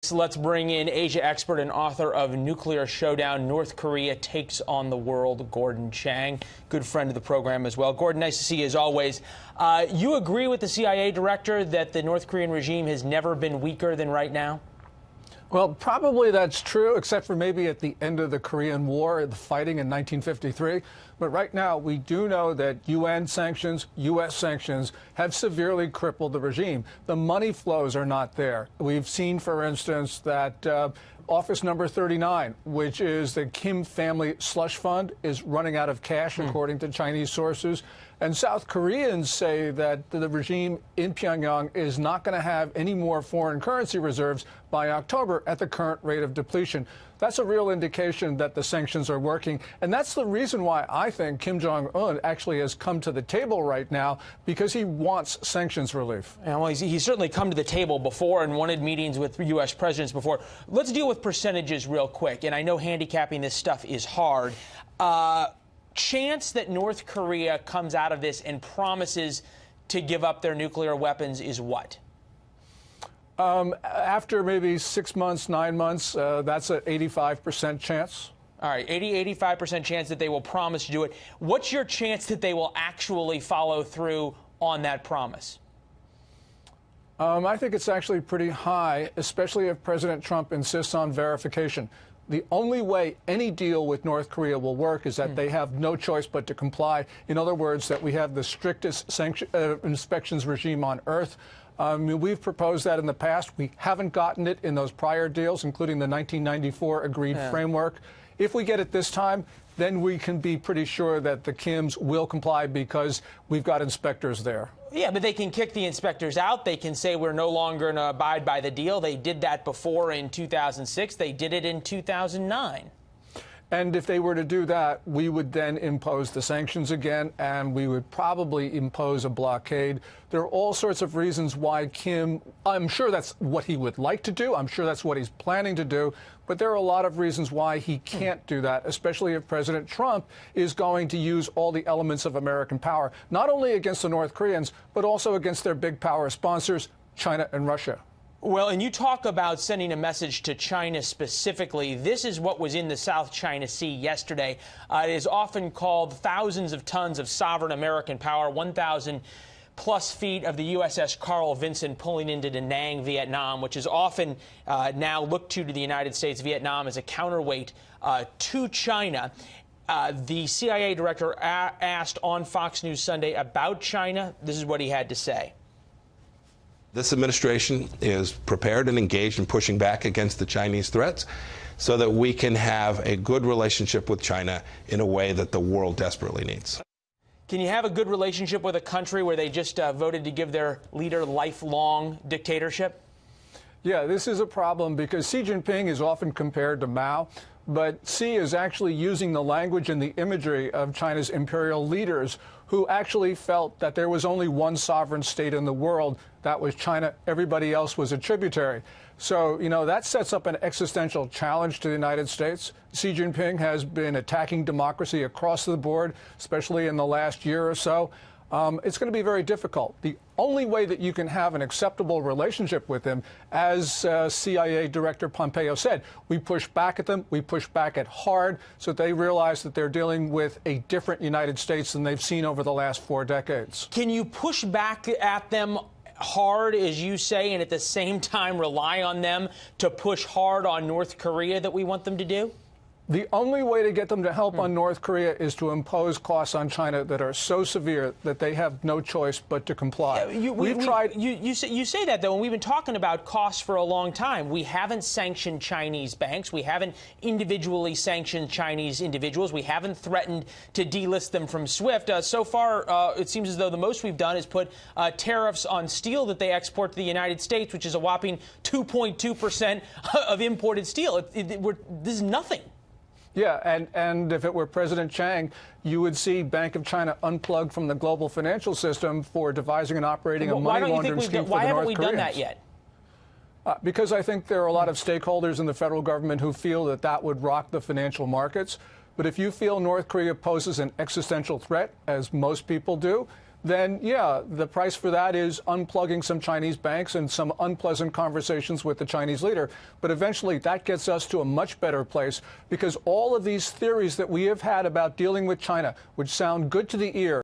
So let's bring in Asia expert and author of Nuclear Showdown, North Korea Takes on the World, Gordon Chang, good friend of the program as well. Gordon, nice to see you as always. You agree with the CIA director that the North Korean regime has never been weaker than right now? Well, probably that's true, except for maybe at the end of the Korean War, the fighting in 1953. But right now, we do know that UN sanctions, U.S. sanctions have severely crippled the regime. The money flows are not there. We've seen, for instance, that Office number 39, which is the Kim family slush fund, is running out of cash, according to Chinese sources. And South Koreans say that the regime in Pyongyang is not going to have any more foreign currency reserves by October at the current rate of depletion. That's a real indication that the sanctions are working. And that's the reason why I think Kim Jong Un actually has come to the table right now, because he wants sanctions relief. Yeah, well, he's certainly come to the table before and wanted meetings with U.S. presidents before. Let's deal with percentages real quick. And I know handicapping this stuff is hard. Chance that North Korea comes out of this and promises to give up their nuclear weapons is what? After maybe 6 months, 9 months, that's an 85% chance. All right, 85% chance that they will promise to do it. What's your chance that they will actually follow through on that promise? I think it's actually pretty high, especially if President Trump insists on verification. The only way any deal with North Korea will work is that they have no choice but to comply. In other words, that we have the strictest inspections regime on Earth. We've proposed that in the past. We haven't gotten it in those prior deals, including the 1994 agreed framework. If we get it this time, then we can be pretty sure that the Kims will comply because we've got inspectors there. Yeah, but they can kick the inspectors out. They can say we're no longer going to abide by the deal. They did that before in 2006. They did it in 2009. And if they were to do that, we would then impose the sanctions again, and we would probably impose a blockade. There are all sorts of reasons why Kim, I'm sure that's what he would like to do. I'm sure that's what he's planning to do. But there are a lot of reasons why he can't do that, especially if President Trump is going to use all the elements of American power, not only against the North Koreans, but also against their big power sponsors, China and Russia. Well, and you talk about sending a message to China specifically. This is what was in the South China Sea yesterday. It is often called thousands of tons of sovereign American power, 1,000 plus feet of the USS Carl Vinson pulling into Da Nang, Vietnam, which is often now looked to the United States, Vietnam, as a counterweight to China. The CIA director asked on Fox News Sunday about China. This is what he had to say. This administration is prepared and engaged in pushing back against the Chinese threats so that we can have a good relationship with China in a way that the world desperately needs. Can you have a good relationship with a country where they just voted to give their leader lifelong dictatorship? Yeah, this is a problem because Xi Jinping is often compared to Mao, but Xi is actually using the language and the imagery of China's imperial leaders who actually felt that there was only one sovereign state in the world. That was China. Everybody else was a tributary. So, you know, that sets up an existential challenge to the United States. Xi Jinping has been attacking democracy across the board, especially in the last year or so. It's going to be very difficult. The only way that you can have an acceptable relationship with him, as CIA Director Pompeo said, we push back at them, we push back at hard, so they realize that they're dealing with a different United States than they've seen over the last 4 decades. Can you push back at them hard, as you say, and at the same time rely on them to push hard on North Korea that we want them to do? The only way to get them to help on North Korea is to impose costs on China that are so severe that they have no choice but to comply. You say that, though, and we've been talking about costs for a long time. We haven't sanctioned Chinese banks. We haven't individually sanctioned Chinese individuals. We haven't threatened to delist them from SWIFT. So far, it seems as though the most we've done is put tariffs on steel that they export to the United States, which is a whopping 2.2% of imported steel. This is nothing. Yeah, and if it were President Chang, you would see Bank of China unplugged from the global financial system for devising and operating a money laundering scheme for the North Koreans. Why haven't we done that yet? Because I think there are a lot of stakeholders in the federal government who feel that that would rock the financial markets. But if you feel North Korea poses an existential threat, as most people do, then yeah, the price for that is unplugging some Chinese banks and some unpleasant conversations with the Chinese leader. But eventually that gets us to a much better place, because all of these theories that we have had about dealing with China, which sound good to the ear,